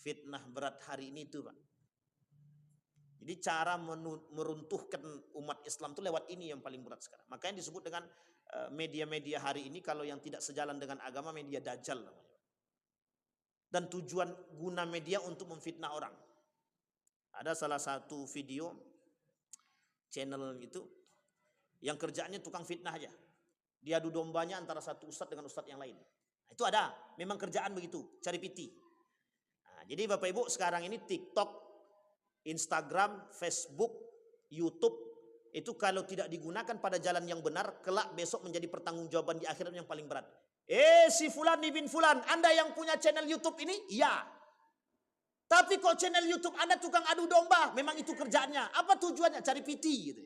Fitnah berat hari ini itu, Pak. Jadi cara meruntuhkan umat Islam itu lewat ini yang paling berat sekarang. Makanya disebut dengan media-media hari ini kalau yang tidak sejalan dengan agama, media dajjal namanya. Dan tujuan guna media untuk memfitnah orang. Ada salah satu video channel itu yang kerjaannya tukang fitnah aja. Dia adu dombanya antara satu ustadz dengan ustadz yang lain. Nah, itu ada, memang kerjaan begitu, cari piti. Nah, jadi Bapak Ibu sekarang ini TikTok, Instagram, Facebook, YouTube itu kalau tidak digunakan pada jalan yang benar, kelak besok menjadi pertanggungjawaban di akhirat yang paling berat. Si Fulan bin Fulan, Anda yang punya channel YouTube ini? Iya. Tapi kok channel YouTube Anda tukang adu domba? Memang itu kerjaannya. Apa tujuannya? Cari piti gitu.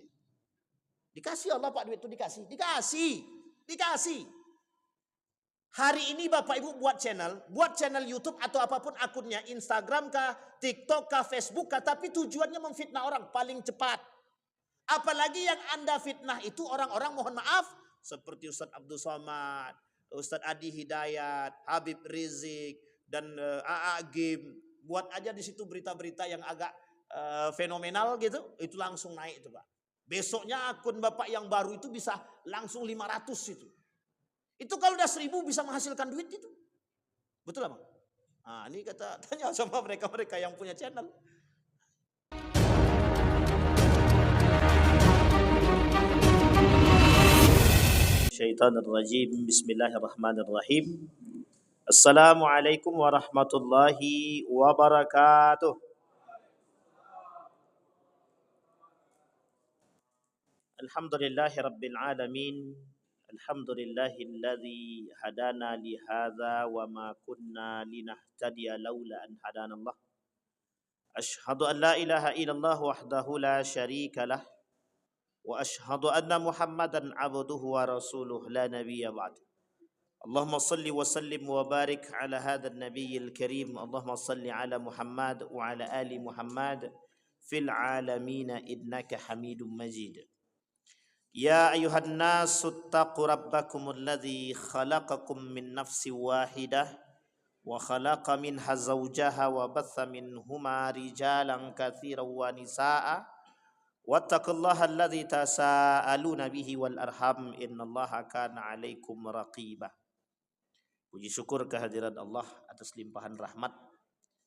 Dikasih Allah Pak duit itu dikasih. Dikasih. Hari ini Bapak Ibu buat channel YouTube atau apapun akunnya, Instagram kah, TikTok kah, Facebook kah, tapi tujuannya memfitnah orang paling cepat. Apalagi yang Anda fitnah itu orang-orang mohon maaf seperti Ustadz Abdul Somad, Ustadz Adi Hidayat, Habib Rizik dan AA Gim. Buat aja di situ berita-berita yang agak fenomenal gitu, itu langsung naik itu Pak. Besoknya akun Bapak yang baru itu bisa langsung 500 itu. Itu kalau udah 1000 bisa menghasilkan duit itu. Betul Bang? Nah, ini tanya sama mereka-mereka yang punya channel. Syaitanirrajim. Bismillahirrahmanirrahim. Assalamualaikum warahmatullahi wabarakatuh. Alhamdulillahi rabbil alamin. Alhamdulillahilladzi hadana li hadza wa ma kunna linahtadiya laula an hadanallah. Asyhadu an la ilaha illallah wahdahu la syarika lah wa asyhadu anna Muhammadan abduhu wa rasuluh la nabiyya ba'd. Allahumma salli wa sallim wa barik ala hadzal nabiyil karim. Allahumma salli ala Muhammad wa ala ali Muhammad fil alamin innaka Hamidum Majid. Ya ayuhan nasu taqu rabbakumul ladzi khalaqakum min nafsin wahidah wa khalaqa minha zawjaha wa batha minhuma rijalan katsiran wa nisaa wattaqullaha alladzi tasaaluna bihi wal arham innallaha kana 'alaikum raqibah. Puji syukur kehadirat Allah atas limpahan rahmat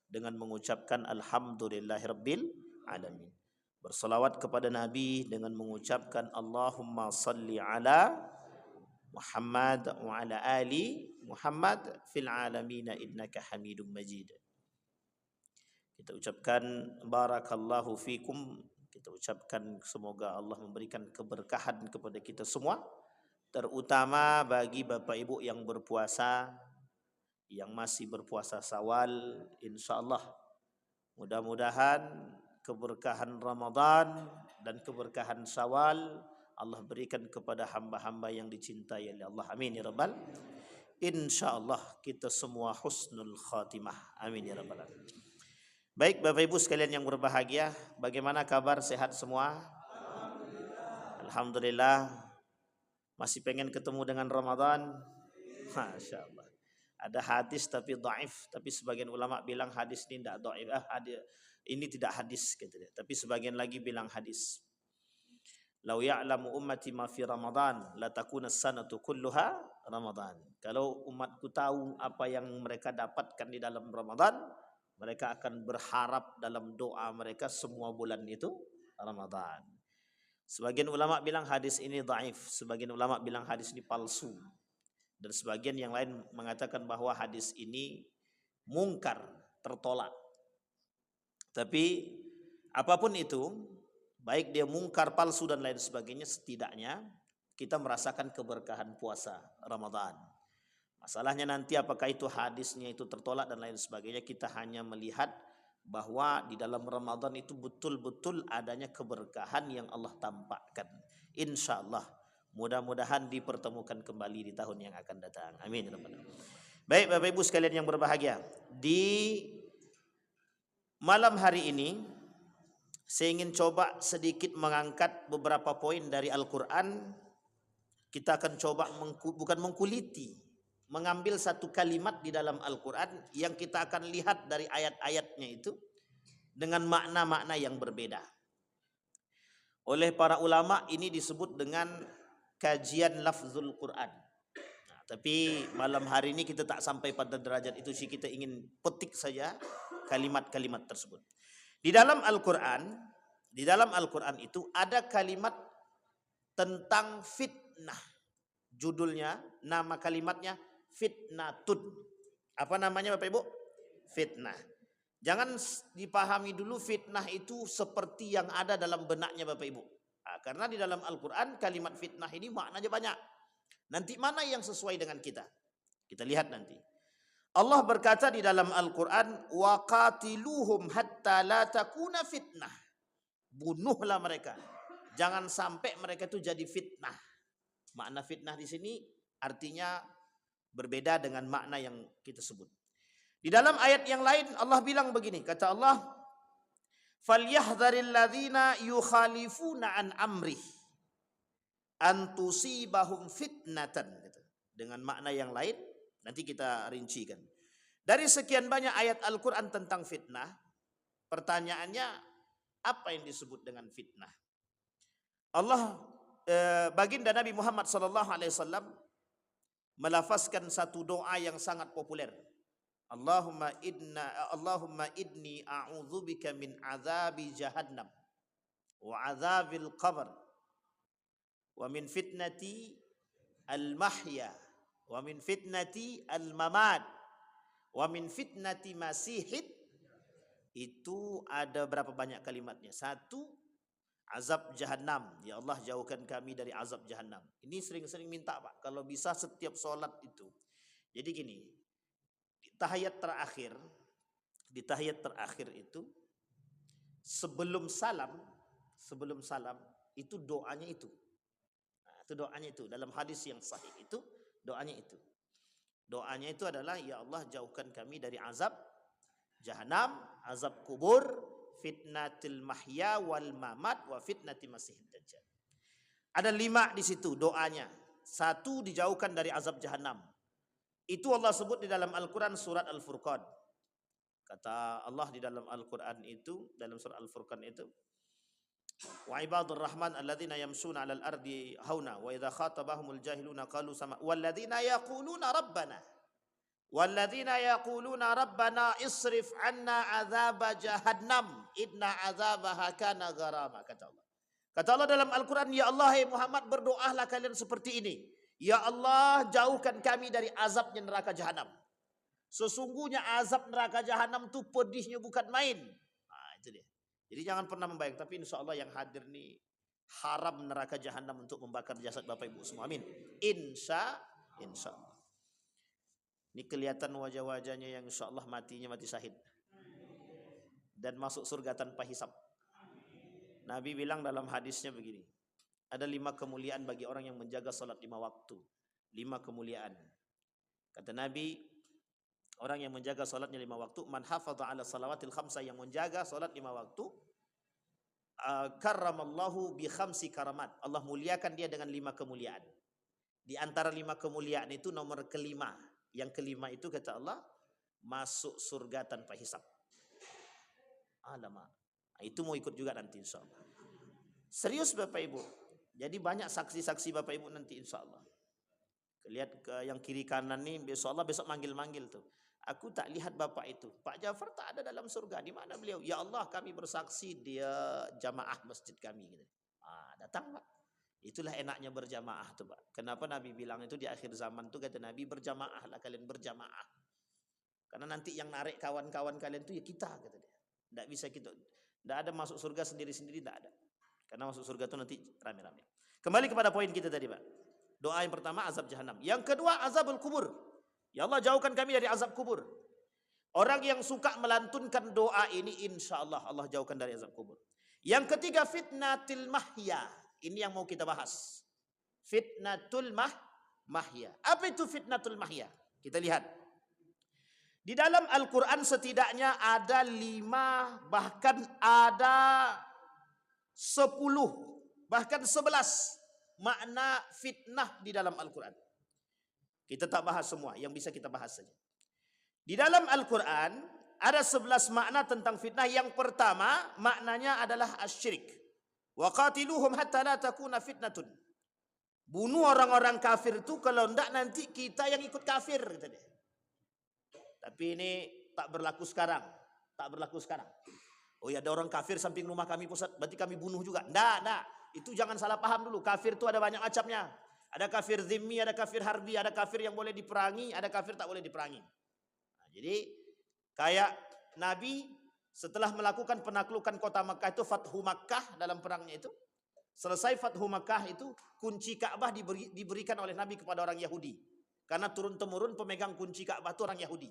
dengan mengucapkan alhamdulillahirabbil alamin. Bersalawat kepada Nabi dengan mengucapkan Allahumma salli ala Muhammad wa ala ali Muhammad fil alamin innaka Hamidum Majid. Kita ucapkan barakallahu fikum. Kita ucapkan semoga Allah memberikan keberkahan kepada kita semua, terutama bagi Bapak Ibu yang berpuasa, yang masih berpuasa Syawal, insyaallah mudah-mudahan keberkahan Ramadan dan keberkahan Syawal Allah berikan kepada hamba-hamba yang dicintai oleh Allah. Amin ya rabbal. Insyaallah kita semua husnul khatimah. Amin ya rabbal alamin. Baik Bapak Ibu sekalian yang berbahagia, bagaimana kabar, sehat semua? Alhamdulillah. Masih pengen ketemu dengan Ramadan? Masya Allah. Ada hadis tapi dhaif, tapi sebagian ulama bilang hadis ini tidak dhaif. Ini tidak hadis gitu. Tapi sebagian lagi bilang hadis. Lau ya'lamu ummati ma fi Ramadan la takuna as-sanatu kulluha Ramadan. Kalau umatku tahu apa yang mereka dapatkan di dalam Ramadan, mereka akan berharap dalam doa mereka semua bulan itu Ramadan. Sebagian ulama bilang hadis ini dhaif, sebagian ulama bilang hadis ini palsu. Dan sebagian yang lain mengatakan bahwa hadis ini mungkar, tertolak. Tapi apapun itu, baik dia mungkar, palsu dan lain sebagainya, setidaknya kita merasakan keberkahan puasa Ramadan. Masalahnya nanti apakah itu hadisnya itu tertolak dan lain sebagainya, kita hanya melihat bahwa di dalam Ramadan itu betul-betul adanya keberkahan yang Allah tampakkan. Insyaallah mudah-mudahan dipertemukan kembali di tahun yang akan datang. Amin. Baik Bapak Ibu sekalian yang berbahagia, di malam hari ini saya ingin coba sedikit mengangkat beberapa poin dari Al-Quran. Kita akan coba bukan mengkuliti, mengambil satu kalimat di dalam Al-Quran yang kita akan lihat dari ayat-ayatnya itu dengan makna-makna yang berbeda. Oleh para ulama ini disebut dengan kajian lafzul Quran. Nah, tapi malam hari ini kita tak sampai pada derajat itu sih, kita ingin petik saja kalimat-kalimat tersebut. Di dalam Al-Quran itu ada kalimat tentang fitnah. Judulnya, nama kalimatnya fitnatun. Apa namanya Bapak Ibu? Fitnah. Jangan dipahami dulu fitnah itu seperti yang ada dalam benaknya Bapak Ibu. Nah, karena di dalam Al-Quran kalimat fitnah ini maknanya banyak. Nanti mana yang sesuai dengan kita? Kita lihat nanti. Allah berkata di dalam Al-Quran, وَقَاتِلُوهُمْ hatta la takuna fitnah. Bunuhlah mereka. Jangan sampai mereka itu jadi fitnah. Makna fitnah di sini artinya berbeda dengan makna yang kita sebut. Di dalam ayat yang lain Allah bilang begini, kata Allah, "Falyahdharil ladzina yukhalifuna an amrih an tusibahum fitnatan." Dengan makna yang lain nanti kita rincikan. Dari sekian banyak ayat Al-Quran tentang fitnah, pertanyaannya apa yang disebut dengan fitnah? Allah baginda Nabi Muhammad SAW melafazkan satu doa yang sangat populer. Allahumma inni a'udzubika min azabi jahannam wa azabil qabr wa min fitnati al-mahya wa min fitnati al-mamat wa min fitnati masihid. Itu ada berapa banyak kalimatnya? Satu, azab jahannam. Ya Allah, jauhkan kami dari azab jahannam. Ini sering-sering minta Pak, kalau bisa setiap sholat itu. Jadi gini, di tahiyat terakhir itu sebelum salam itu doanya itu. Nah, itu doanya itu dalam hadis yang sahih itu doanya itu. Doanya itu adalah ya Allah, jauhkan kami dari azab jahannam, azab kubur, fitnatil mahya wal mamat wa fitnati masihid dajjal. Ada 5 di situ doanya. 1, dijauhkan dari azab jahannam. Itu Allah sebut di dalam Al-Quran surat Al-Furqan. Kata Allah di dalam Al-Quran itu, dalam surat Al-Furqan itu, wa ibadur rahman alladzina yamshuna 'alal ardi hauna wa idza khatabahumul jahiluna qalu sama walladzina yaquluna rabbana isrif 'anna 'adzaba jahannam inna 'adzabaha kana gharama. Kata Allah dalam Al-Quran, ya Allah, hai Muhammad, berdoalah kalian seperti ini. Ya Allah, jauhkan kami dari azabnya neraka jahanam. Sesungguhnya azab neraka jahanam itu pedihnya bukan main. Nah, itu dia. Jadi jangan pernah membayang. Tapi insya Allah yang hadir nih haram neraka jahanam untuk membakar jasad Bapak Ibu semua. Amin. Insya Allah. Ini kelihatan wajah-wajahnya yang insya Allah matinya mati syahid. Dan masuk surga tanpa hisab. Nabi bilang dalam hadisnya begini. Ada 5 kemuliaan bagi orang yang menjaga salat 5 waktu. 5 kemuliaan. Kata Nabi, orang yang menjaga salatnya 5 waktu, man hafadha ala salawatil khamsah, yang menjaga salat 5 waktu, karramallahu bi khamsi karamat. Allah muliakan dia dengan 5 kemuliaan. Di antara 5 kemuliaan itu nomor kelima. Yang kelima itu kata Allah, masuk surga tanpa hisab. Alamak. Nah, itu mau ikut juga nanti insya Allah. Serius Bapak Ibu. Jadi banyak saksi-saksi Bapak Ibu nanti insya Allah. Lihat ke yang kiri kanan nih, besok manggil-manggil tuh. Aku tak lihat Bapak itu. Pak Jafar tak ada dalam surga. Di mana beliau? Ya Allah, kami bersaksi dia jamaah masjid kami. Datang Pak. Itulah enaknya berjamaah tuh Pak. Kenapa Nabi bilang itu di akhir zaman tuh, kata Nabi, berjamaah lah kalian, berjamaah. Karena nanti yang narik kawan-kawan kalian tuh ya kita, kata dia. Tidak bisa kita. Tidak ada masuk surga sendiri-sendiri, tidak ada. Karena masuk surga itu nanti rame-rame. Kembali kepada poin kita tadi Pak. Doa yang pertama azab jahanam. Yang kedua azabul kubur. Ya Allah, jauhkan kami dari azab kubur. Orang yang suka melantunkan doa ini insya Allah Allah jauhkan dari azab kubur. Yang ketiga fitnatul mahya. Ini yang mau kita bahas. Fitnatul mahya. Apa itu fitnatul mahya? Kita lihat. Di dalam Al-Quran setidaknya ada 5, bahkan ada 10, bahkan 11 makna fitnah di dalam Al-Quran. Kita tak bahas semua, yang bisa kita bahas saja. Di dalam Al-Quran ada 11 makna tentang fitnah. Yang pertama maknanya adalah asyirik. Wa qatiluhum hatta la takuna fitnatun. Bunuh orang-orang kafir itu, kalau enggak nanti kita yang ikut kafir, kata dia. Tapi ini tak berlaku sekarang. Tak berlaku sekarang. Oh ya, ada orang kafir samping rumah kami, Ustaz, berarti kami bunuh juga. Enggak. Itu jangan salah paham dulu. Kafir itu ada banyak macamnya. Ada kafir zimmi, ada kafir harbi, ada kafir yang boleh diperangi, ada kafir tak boleh diperangi. Nah, jadi kayak Nabi setelah melakukan penaklukan kota Makkah itu, Fathu Makkah, dalam perangnya itu, selesai Fathu Makkah itu, kunci Ka'bah diberikan oleh Nabi kepada orang Yahudi. Karena turun-temurun pemegang kunci Ka'bah itu orang Yahudi.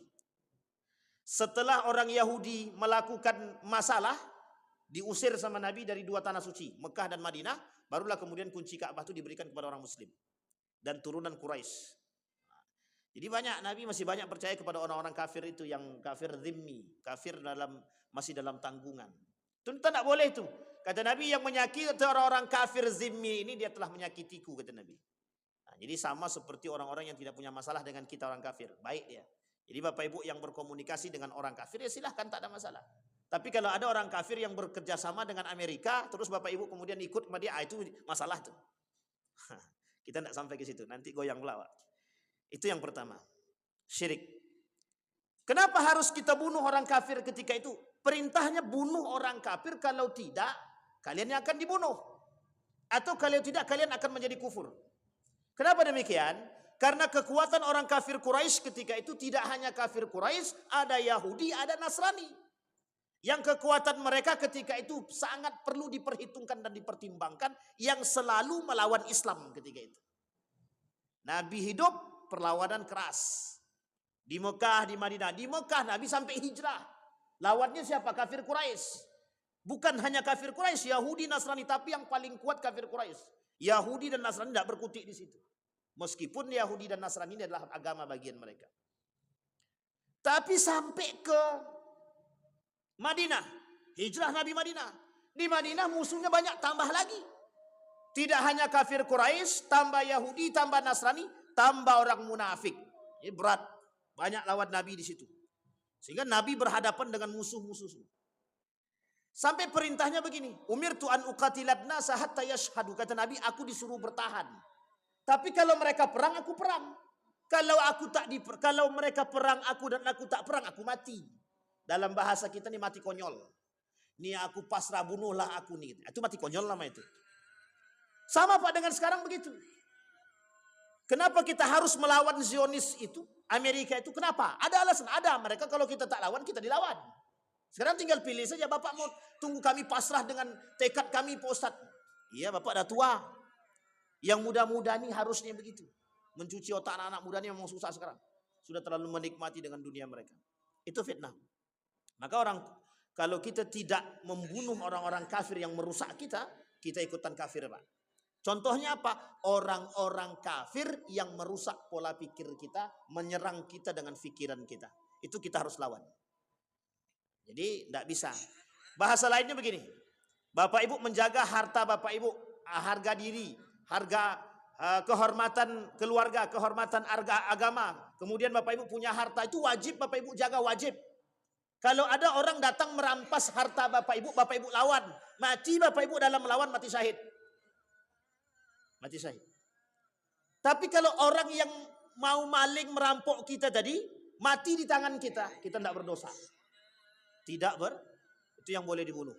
Setelah orang Yahudi melakukan masalah, diusir sama Nabi dari dua tanah suci, Mekah dan Madinah, barulah kemudian kunci Ka'bah itu diberikan kepada orang Muslim dan turunan Quraisy. Jadi Nabi masih banyak percaya kepada orang-orang kafir itu, yang kafir zimmi, kafir masih dalam tanggungan. Itu tak boleh itu. Kata Nabi, yang menyakiti orang-orang kafir zimmi ini, dia telah menyakitiku, kata Nabi. Nah, jadi sama seperti orang-orang yang tidak punya masalah dengan kita orang kafir, baik dia. Jadi Bapak Ibu yang berkomunikasi dengan orang kafir, ya silahkan, tak ada masalah. Tapi kalau ada orang kafir yang bekerja sama dengan Amerika, terus Bapak Ibu kemudian ikut sama dia, itu masalah tuh. Kita tidak sampai ke situ, nanti goyang pula. Itu yang pertama, syirik. Kenapa harus kita bunuh orang kafir ketika itu? Perintahnya bunuh orang kafir, kalau tidak kalian yang akan dibunuh. Atau kalau tidak kalian akan menjadi kufur. Kenapa demikian? Karena kekuatan orang kafir Quraisy ketika itu tidak hanya kafir Quraisy, ada Yahudi, ada Nasrani. Yang kekuatan mereka ketika itu sangat perlu diperhitungkan dan dipertimbangkan, yang selalu melawan Islam ketika itu. Nabi hidup perlawanan keras. Di Mekah, di Madinah. Di Mekah Nabi sampai hijrah. Lawannya siapa? Kafir Quraisy. Bukan hanya kafir Quraisy, Yahudi, Nasrani, tapi yang paling kuat kafir Quraisy. Yahudi dan Nasrani tidak berkutik di situ. Meskipun Yahudi dan Nasrani ini adalah agama bagian mereka. Tapi sampai ke Madinah, hijrah Nabi Madinah. Di Madinah musuhnya banyak, tambah lagi. Tidak hanya kafir Quraisy, tambah Yahudi, tambah Nasrani, tambah orang munafik. Ini berat, banyak lawan Nabi di situ. Sehingga Nabi berhadapan dengan musuh-musuh. Sampai perintahnya begini, umirtu an uqatilan nasa hatta yashhadu, kata Nabi, aku disuruh bertahan. Tapi kalau mereka perang, aku perang. Kalau mereka perang aku dan aku tak perang, aku mati. Dalam bahasa kita nih mati konyol. Nih aku pasrah, bunuhlah aku nih. Itu mati konyol nama itu. Sama Pak dengan sekarang begitu. Kenapa kita harus melawan Zionis itu? Amerika itu kenapa? Ada alasan, ada. Mereka kalau kita tak lawan, kita dilawan. Sekarang tinggal pilih saja, Bapak mau tunggu kami pasrah dengan tekad kami, Pak Ustadz. Iya, Bapak dah tua. Yang muda-muda ini harusnya begitu. Mencuci otak anak-anak muda ini memang susah sekarang. Sudah terlalu menikmati dengan dunia mereka. Itu fitnah. Maka kalau kita tidak membunuh orang-orang kafir yang merusak kita, kita ikutan kafir, Pak. Contohnya apa? Orang-orang kafir yang merusak pola pikir kita, menyerang kita dengan pikiran kita. Itu kita harus lawan. Jadi tidak bisa. Bahasa lainnya begini. Bapak Ibu menjaga harta Bapak Ibu, harga diri, harga kehormatan keluarga, kehormatan agama. Kemudian Bapak Ibu punya harta, itu wajib Bapak Ibu jaga, wajib. Kalau ada orang datang merampas harta Bapak Ibu lawan. Mati Bapak Ibu dalam melawan, mati syahid. Mati syahid. Tapi kalau orang yang mau maling merampok kita tadi, mati di tangan kita, kita tidak berdosa. Itu yang boleh dibunuh.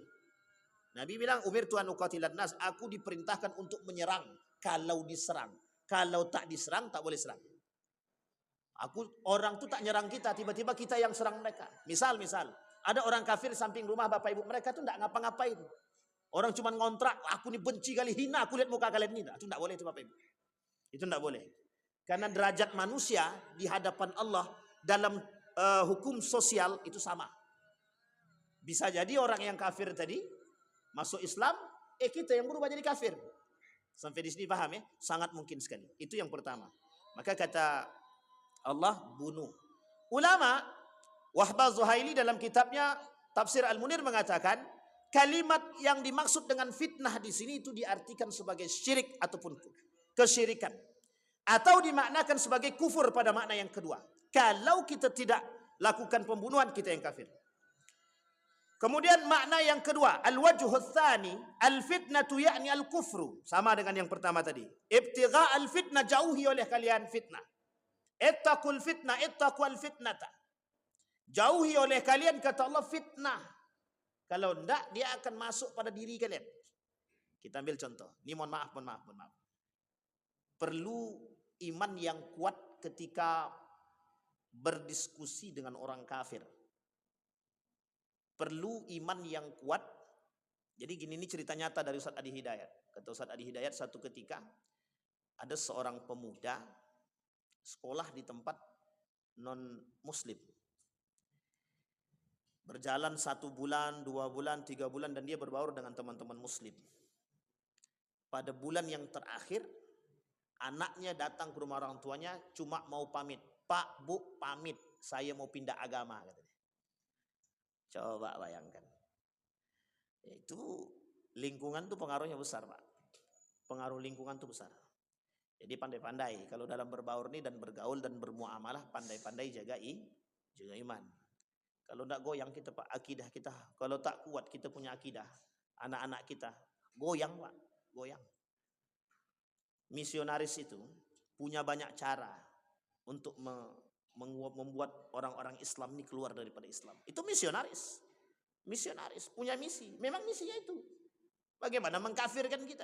Nabi bilang, umirtu an uqatilan nas, aku diperintahkan untuk menyerang kalau diserang. Kalau tak diserang, tak boleh serang. Orang itu tak nyerang kita, tiba-tiba kita yang serang mereka. Misal, ada orang kafir samping rumah Bapak Ibu, mereka tuh tidak ngapa-ngapain. Orang cuma ngontrak, aku ini benci kali, hina aku lihat muka kalian ini. Itu tidak boleh itu Bapak Ibu. Itu tidak boleh. Karena derajat manusia di hadapan Allah dalam hukum sosial itu sama. Bisa jadi orang yang kafir tadi masuk Islam, kita yang berubah jadi kafir. Sampai di sini paham ya? Sangat mungkin sekali. Itu yang pertama. Maka kata Allah, bunuh. Ulama Wahbah Zuhaili dalam kitabnya Tafsir Al-Munir mengatakan, kalimat yang dimaksud dengan fitnah di sini itu diartikan sebagai syirik ataupun kesyirikan. Atau dimaknakan sebagai kufur pada makna yang kedua. Kalau kita tidak lakukan pembunuhan, kita yang kafir. Kemudian makna yang kedua, al-wajhul tsani, al-fitnatu ya'ni al-kufru. Sama dengan yang pertama tadi. Ibtigha al-fitnah, jauhi oleh kalian fitnah. Ittaqul fitnah, ittaqul fitnata. Jauhi oleh kalian, kata Allah, fitnah. Kalau tidak, dia akan masuk pada diri kalian. Kita ambil contoh. Ini mohon maaf. Perlu iman yang kuat ketika berdiskusi dengan orang kafir. Perlu iman yang kuat. Jadi gini, ini cerita nyata dari Ustaz Adi Hidayat. Kata Ustaz Adi Hidayat, satu ketika ada seorang pemuda sekolah di tempat non muslim. Berjalan 1 bulan, 2 bulan, 3 bulan, dan dia berbaur dengan teman-teman muslim. Pada bulan yang terakhir, anaknya datang ke rumah orang tuanya cuma mau pamit. Pak, Bu, pamit, saya mau pindah agama, katanya. Coba bayangkan. Itu lingkungan tuh pengaruhnya besar, Pak. Pengaruh lingkungan tuh besar. Jadi pandai-pandai kalau dalam berbaur nih dan bergaul dan bermuamalah, pandai-pandai jaga iman. Kalau tidak goyang kita, Pak, akidah kita. Kalau tak kuat kita punya akidah, anak-anak kita goyang, Pak, goyang. Misionaris itu punya banyak cara untuk membuat orang-orang Islam ini keluar daripada Islam. Itu misionaris. Misionaris punya misi. Memang misinya itu. Bagaimana mengkafirkan kita,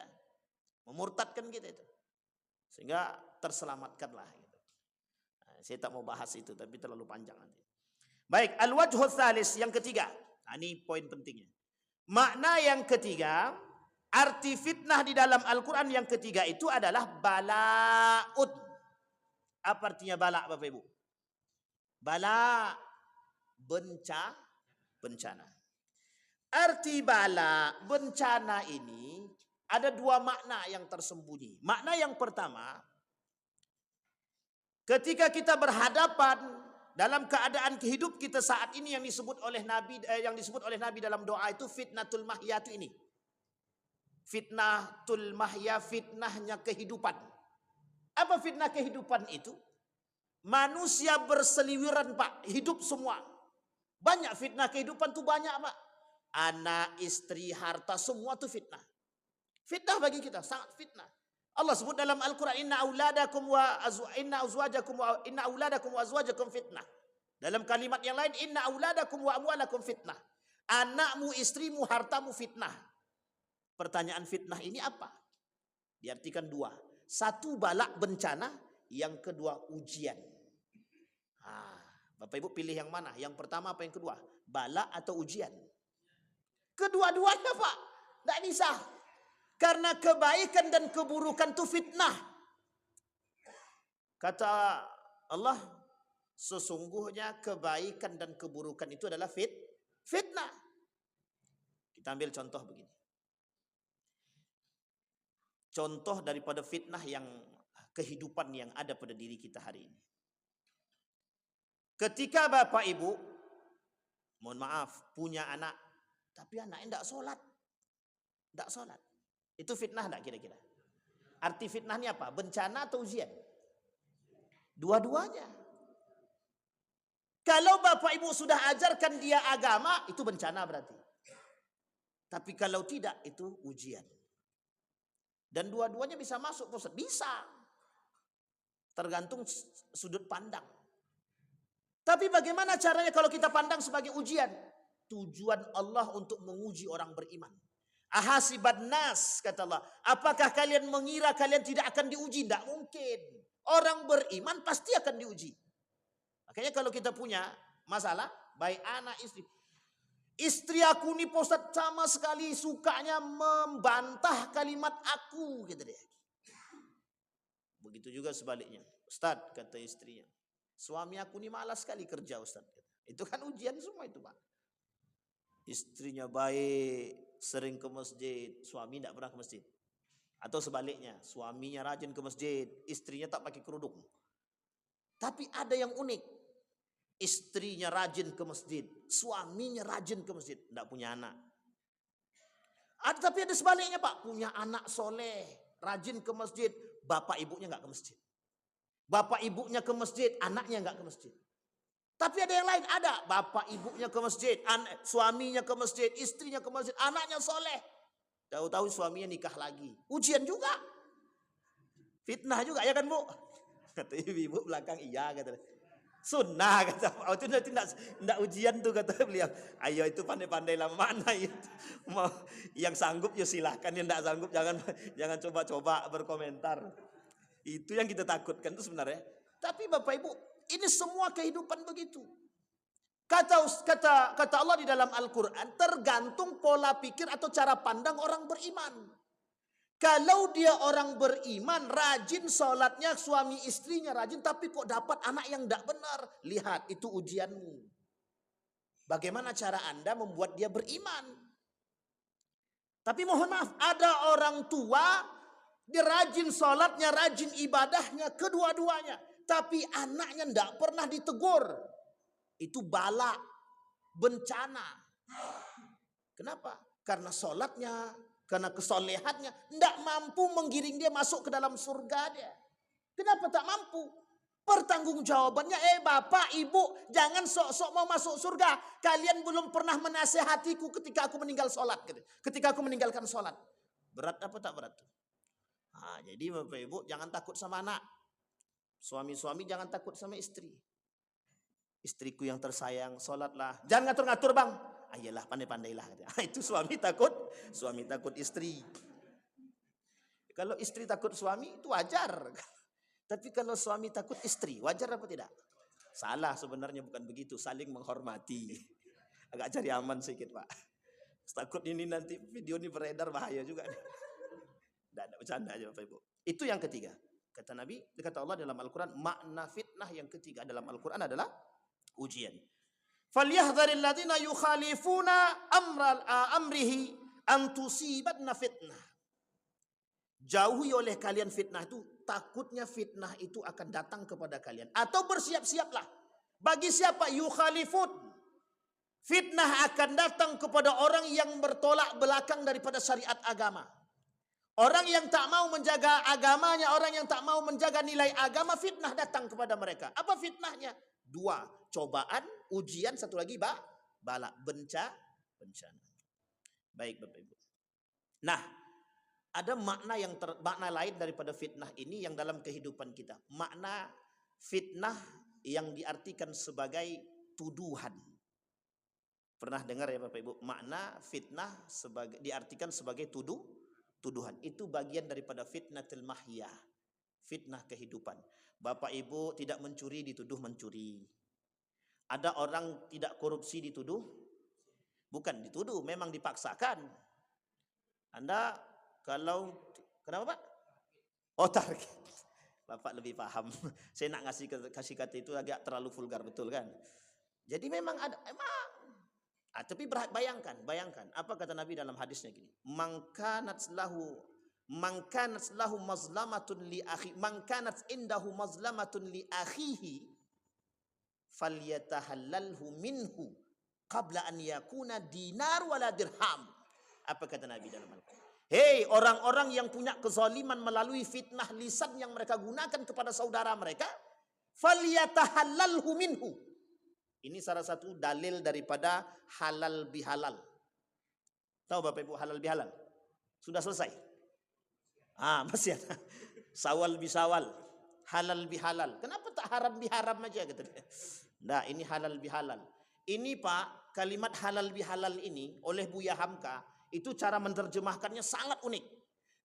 memurtadkan kita itu. Sehingga terselamatkanlah. Gitu. Nah, saya tak mau bahas itu, tapi terlalu panjang nanti. Baik, al-wajhul tsalis, yang ketiga. Nah, ini poin pentingnya. Makna yang ketiga, arti fitnah di dalam Al-Quran yang ketiga itu adalah bala'ud. Apa artinya bala, Bapak Ibu? Bala, bencana. Arti bala, bencana ini ada 2 makna yang tersembunyi. Makna yang pertama, ketika kita berhadapan dalam keadaan kehidup kita saat ini yang disebut oleh Nabi dalam doa itu fitnatul mahya itu ini. Fitnatul mahya, fitnahnya kehidupan. Apa fitnah kehidupan itu? Manusia berseliweran, Pak, hidup semua. Banyak fitnah kehidupan tuh banyak, Pak. Anak, istri, harta, semua tuh fitnah. Fitnah bagi kita, sangat fitnah. Allah sebut dalam Al-Quran, inna auladakum wa azwajakum fitnah. Dalam kalimat yang lain, inna auladakum wa amwalakum fitnah. Anakmu, istrimu, hartamu fitnah. Pertanyaan fitnah ini apa? Diartikan 2. 1 balak bencana, yang kedua ujian. Bapak Ibu pilih yang mana? Yang pertama apa yang kedua? Bala atau ujian? Kedua-duanya, Pak. Tidak bisa. Karena kebaikan dan keburukan itu fitnah. Kata Allah, sesungguhnya kebaikan dan keburukan itu adalah fitnah. Kita ambil contoh begini. Contoh daripada fitnah yang kehidupan yang ada pada diri kita hari ini. Ketika Bapak Ibu, mohon maaf, punya anak, tapi anaknya tidak sholat. Tidak sholat. Itu fitnah tidak kira-kira? Arti fitnah ini apa? Bencana atau ujian? Dua-duanya. Kalau Bapak Ibu sudah ajarkan dia agama, itu bencana berarti. Tapi kalau tidak, itu ujian. Dan dua-duanya bisa masuk, Ustaz. Bisa. Tergantung sudut pandang. Tapi bagaimana caranya kalau kita pandang sebagai ujian? Tujuan Allah untuk menguji orang beriman. Ahasiban nas, kata Allah. Apakah kalian mengira kalian tidak akan diuji? Tidak mungkin. Orang beriman pasti akan diuji. Makanya kalau kita punya masalah, baik anak, istri. Istri aku nih, Pak Ustadz, sama sekali sukanya membantah kalimat aku, gitu deh. Begitu juga sebaliknya. Ustadz, kata istrinya, suami aku nih malas sekali kerja, Ustadz. Itu kan ujian semua itu, Pak. Istrinya baik, sering ke masjid, suami tidak pernah ke masjid. Atau sebaliknya, suaminya rajin ke masjid, istrinya tak pakai kerudung. Tapi ada yang unik. Istrinya rajin ke masjid, suaminya rajin ke masjid, tidak punya anak. Tapi ada sebaliknya, Pak, punya anak soleh, rajin ke masjid, bapak ibunya nggak ke masjid. Bapak ibunya ke masjid, anaknya nggak ke masjid. Tapi ada yang lain, ada bapak ibunya ke masjid, suaminya ke masjid, istrinya ke masjid, anaknya soleh. Tahu-tahu suaminya nikah lagi. Ujian juga. Fitnah juga, ya kan Bu? Kata ibu belakang, iya kata. Sunnah kata, oh itu nanti tidak ujian tuh kata beliau. Ayo itu pandai-pandai lah mana itu. Mau yang sanggup ya silahkan, yang tidak sanggup jangan coba-coba berkomentar. Itu yang kita takutkan itu sebenarnya. Tapi Bapak Ibu, ini semua kehidupan begitu. Kata Allah di dalam Al-Quran, tergantung pola pikir atau cara pandang orang beriman. Kalau dia orang beriman, rajin sholatnya, suami istrinya rajin, tapi kok dapat anak yang tidak benar. Lihat, itu ujianmu. Bagaimana cara Anda membuat dia beriman? Tapi mohon maaf, ada orang tua, dia rajin sholatnya, rajin ibadahnya, kedua-duanya. Tapi anaknya tidak pernah ditegur. Itu bala, bencana. Kenapa? Karena sholatnya, karena kesolehannya tidak mampu menggiring dia masuk ke dalam surga dia. Kenapa tak mampu? Pertanggungjawabannya, bapak, ibu, jangan sok-sok mau masuk surga. Kalian belum pernah menasehatiku ketika aku meninggal sholat. Ketika aku meninggalkan sholat. Berat apa tak berat? Nah, jadi bapak ibu jangan takut sama anak. Suami-suami jangan takut sama istri. Istriku yang tersayang, sholatlah. Jangan ngatur-ngatur bang. Ayolah, pandai-pandailah. Itu suami takut istri. Kalau istri takut suami itu wajar. Tapi kalau suami takut istri, wajar apa tidak? Salah sebenarnya, bukan begitu. Saling menghormati. Agak cari aman sedikit Pak. Takut ini nanti video ini beredar, bahaya juga. Tidak ada bercanda aja Bapak Ibu. Itu yang ketiga. Kata Nabi, kata Allah dalam Al-Quran, makna fitnah yang ketiga dalam Al-Quran adalah ujian. Falyahdharil ladzina yukhalifuna amrihi an tusibatna fitnah. Jauhi oleh kalian fitnah itu, takutnya fitnah itu akan datang kepada kalian. Atau bersiap-siaplah. Bagi siapa yukhalifun? Fitnah akan datang kepada orang yang bertolak belakang daripada syariat agama. Orang yang tak mau menjaga agamanya, orang yang tak mau menjaga nilai agama, fitnah datang kepada mereka. Apa fitnahnya? Dua, cobaan, ujian, satu lagi bala, bencana. Baik Bapak Ibu. Nah, ada makna lain daripada fitnah ini yang dalam kehidupan kita. Makna fitnah yang diartikan sebagai tuduhan. Pernah dengar ya Bapak Ibu? Makna fitnah diartikan sebagai tuduhan. Itu bagian daripada fitnatul mahya. Fitnah kehidupan. Bapak Ibu tidak mencuri dituduh mencuri. Ada orang tidak korupsi dituduh? Bukan dituduh, memang dipaksakan. Anda kalau kenapa Pak? Oh target. Bapak lebih paham. Saya nak kasih kata itu agak terlalu vulgar, betul kan? Jadi memang ada, tapi bayangkan apa kata Nabi dalam hadisnya gini. Man kanat lahu mazlamatun li akhi, man kanat indahu mazlamatun li akhihi falyatahallalhu minhu qabla an yakuna dinar wala dirham. Apa kata Nabi dalam Al-Quran? Hei orang-orang yang punya kezaliman melalui fitnah lisan yang mereka gunakan kepada saudara mereka, falyatahallalhu minhu. Ini salah satu dalil daripada halal bihalal. Tahu Bapak Ibu halal bihalal? Sudah selesai? Masih ada. Sawal bisawal. Halal bihalal. Kenapa tak haram biharam aja gitu? Nah, ini halal bihalal. Ini Pak, kalimat halal bihalal ini oleh Buya Hamka, itu cara menerjemahkannya sangat unik.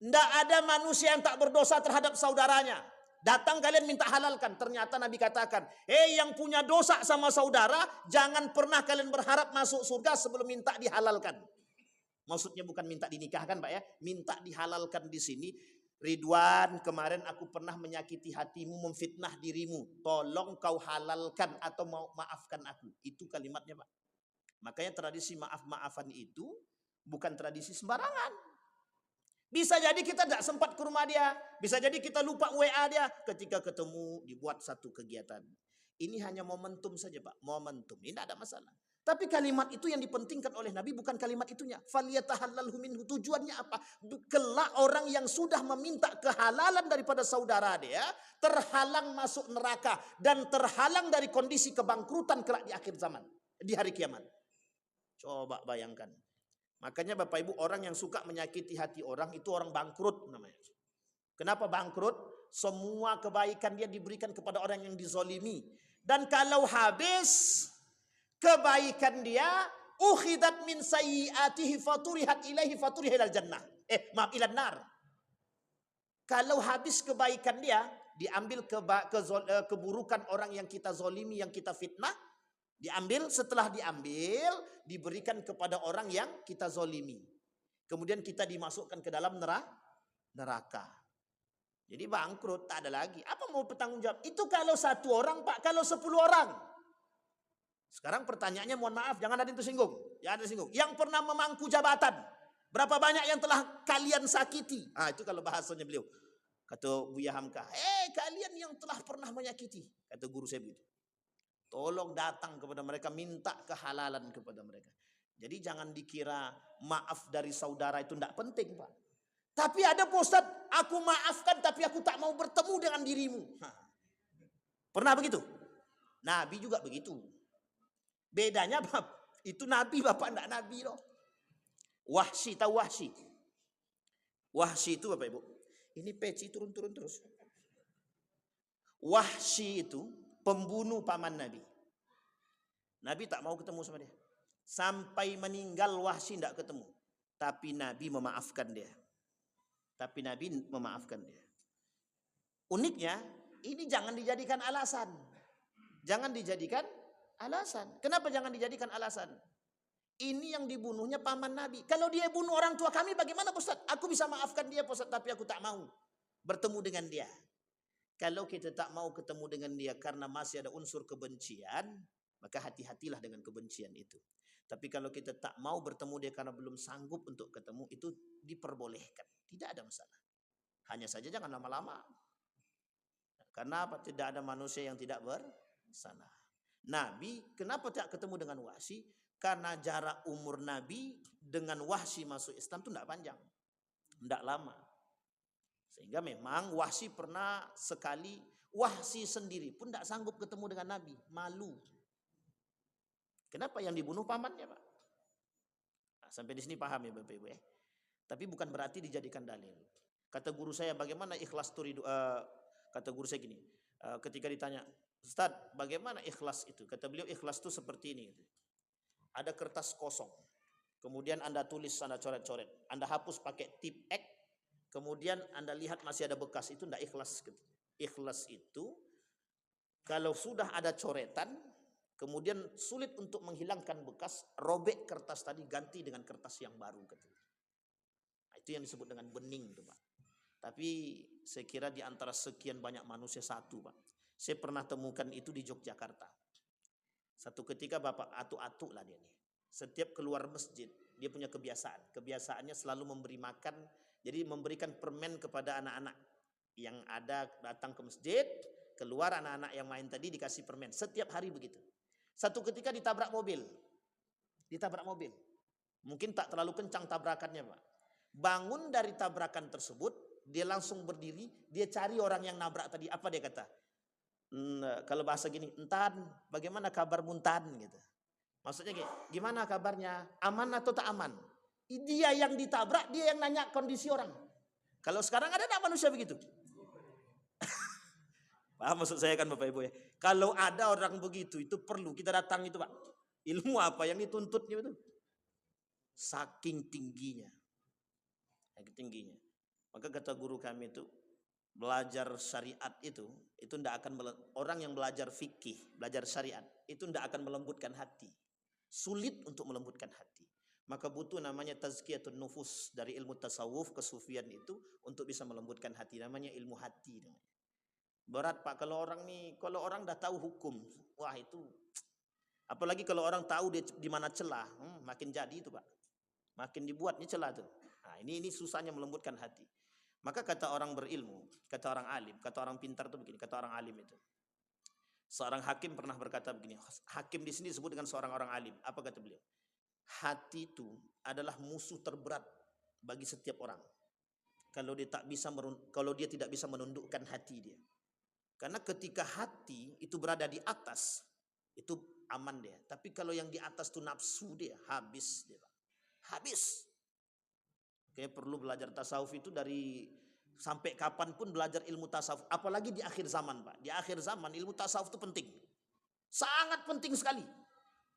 Tidak ada manusia yang tak berdosa terhadap saudaranya. Datang kalian minta halalkan. Ternyata Nabi katakan, yang punya dosa sama saudara, jangan pernah kalian berharap masuk surga sebelum minta dihalalkan. Maksudnya bukan minta dinikahkan Pak ya, minta dihalalkan di sini. Ridwan, kemarin aku pernah menyakiti hatimu, memfitnah dirimu. Tolong kau halalkan atau maafkan aku. Itu kalimatnya Pak. Makanya tradisi maaf-maafan itu bukan tradisi sembarangan. Bisa jadi kita tidak sempat ke rumah dia. Bisa jadi kita lupa WA dia. Ketika ketemu dibuat satu kegiatan. Ini hanya momentum saja Pak. Momentum. Ini tidak ada masalah. Tapi kalimat itu yang dipentingkan oleh Nabi bukan kalimat itunya. Faliyatahallalhu minhu. Tujuannya apa? Kelak orang yang sudah meminta kehalalan daripada saudara dia terhalang masuk neraka dan terhalang dari kondisi kebangkrutan kelak di akhir zaman, di hari kiamat. Coba bayangkan. Makanya Bapak Ibu, orang yang suka menyakiti hati orang itu orang bangkrut namanya. Kenapa bangkrut? Semua kebaikan dia diberikan kepada orang yang dizolimi. Dan kalau habis kebaikan dia, ukhidat min sayyiatihi faturihat ilaihi faturiha ilal jannah. Ilan nar. Kalau habis kebaikan dia, diambil keburukan orang yang kita zolimi, yang kita fitnah, diambil, setelah diambil, diberikan kepada orang yang kita zolimi. Kemudian kita dimasukkan ke dalam neraka. Jadi bangkrut, tak ada lagi. Apa mau bertanggung jawab? Itu kalau 1 orang, Pak, kalau 10 orang. Sekarang pertanyaannya, mohon maaf, jangan ada yang tersinggung. Jangan ada tersinggung. Yang pernah memangku jabatan, berapa banyak yang telah kalian sakiti? Itu kalau bahasanya beliau. Kata Buya Hamka, kalian yang telah pernah menyakiti. Kata guru saya begitu. Tolong datang kepada mereka, minta kehalalan kepada mereka. Jadi jangan dikira maaf dari saudara itu tidak penting, Pak. Tapi ada Pak Ustaz, aku maafkan tapi aku tak mau bertemu dengan dirimu. Pernah begitu? Nabi juga begitu. Bedanya itu Nabi, Bapak enggak Nabi loh. Wahsy, tahu Wahsy? Wahsy itu Bapak Ibu, ini peci turun-turun terus. Wahsy itu pembunuh paman Nabi. Nabi tak mau ketemu sama dia. Sampai meninggal Wahsy tidak ketemu. Tapi Nabi memaafkan dia. Uniknya, ini jangan dijadikan alasan. Jangan dijadikan alasan. Kenapa jangan dijadikan alasan? Ini yang dibunuhnya paman Nabi. Kalau dia bunuh orang tua kami, bagaimana Ustaz? Aku bisa maafkan dia Ustaz, tapi aku tak mau bertemu dengan dia. Kalau kita tak mau ketemu dengan dia karena masih ada unsur kebencian, maka hati-hatilah dengan kebencian itu. Tapi kalau kita tak mau bertemu dia karena belum sanggup untuk ketemu, itu diperbolehkan. Tidak ada masalah. Hanya saja jangan lama-lama. Karena apa? Tidak ada manusia yang tidak bersalah. Nabi kenapa tidak ketemu dengan Wahsy? Karena jarak umur Nabi dengan Wahsy masuk Islam itu tidak panjang. Tidak lama. Sehingga memang Wahsy pernah sekali, Wahsy sendiri pun tidak sanggup ketemu dengan Nabi. Malu. Kenapa? Yang dibunuh pamannya, Pak. Sampai di sini paham ya Bapak Ibu ya. Tapi bukan berarti dijadikan dalil. Kata guru saya, bagaimana ikhlas turidu? Kata guru saya gini, ketika ditanya, Ustaz, bagaimana ikhlas itu? Kata beliau, ikhlas itu seperti ini. Ada kertas kosong, kemudian Anda tulis, Anda coret-coret, Anda hapus pakai tip X, kemudian Anda lihat masih ada bekas, itu tidak ikhlas. Ikhlas itu kalau sudah ada coretan, kemudian sulit untuk menghilangkan bekas, robek kertas tadi, ganti dengan kertas yang baru. Itu yang disebut dengan bening, Pak. Tapi saya kira di antara sekian banyak manusia satu, Pak. Saya pernah temukan itu di Yogyakarta. Satu ketika Bapak atuk-atuk lah dia nih. Setiap keluar masjid, dia punya kebiasaan. Kebiasaannya selalu memberi makan, jadi memberikan permen kepada anak-anak yang ada datang ke masjid, keluar anak-anak yang main tadi dikasih permen. Setiap hari begitu. Satu ketika ditabrak mobil. Mungkin tak terlalu kencang tabrakannya, Pak. Bangun dari tabrakan tersebut, dia langsung berdiri, dia cari orang yang nabrak tadi. Apa dia kata? Kalau bahasa gini, Entan, bagaimana kabar Muntan gitu. Maksudnya gimana kabarnya? Aman atau tak aman? Dia yang ditabrak, dia yang nanya kondisi orang. Kalau sekarang ada tak manusia begitu? Paham maksud saya kan Bapak Ibu ya? Kalau ada orang begitu, itu perlu kita datang itu, Pak. Ilmu apa yang dituntutnya itu? Saking tingginya. Maka kata guru kami itu, belajar syariat itu tidak akan, orang yang belajar fikih, belajar syariat, itu tidak akan melembutkan hati. Sulit untuk melembutkan hati. Maka butuh namanya tazkiyatun nufus, dari ilmu tasawuf, kesufian itu, untuk bisa melembutkan hati. Namanya ilmu hati. Berat, Pak, kalau orang dah tahu hukum, wah itu, apalagi kalau orang tahu dia di mana celah, makin jadi itu, Pak. Makin dibuatnya celah tuh. Nah, ini susahnya melembutkan hati. Maka kata orang berilmu, kata orang alim, kata orang pintar itu begini, kata orang alim itu, Seorang hakim pernah berkata begini, hakim di sini disebut dengan seorang orang alim. Apa kata beliau? Hati itu adalah musuh terberat bagi setiap orang. Kalau dia tidak bisa menundukkan hati dia. Karena ketika hati itu berada di atas, itu aman dia. Tapi kalau yang di atas itu nafsu dia, habis dia. Habis. Oke, perlu belajar tasawuf itu dari sampai kapanpun belajar ilmu tasawuf, apalagi di akhir zaman, Pak. Di akhir zaman ilmu tasawuf itu penting. Sangat penting sekali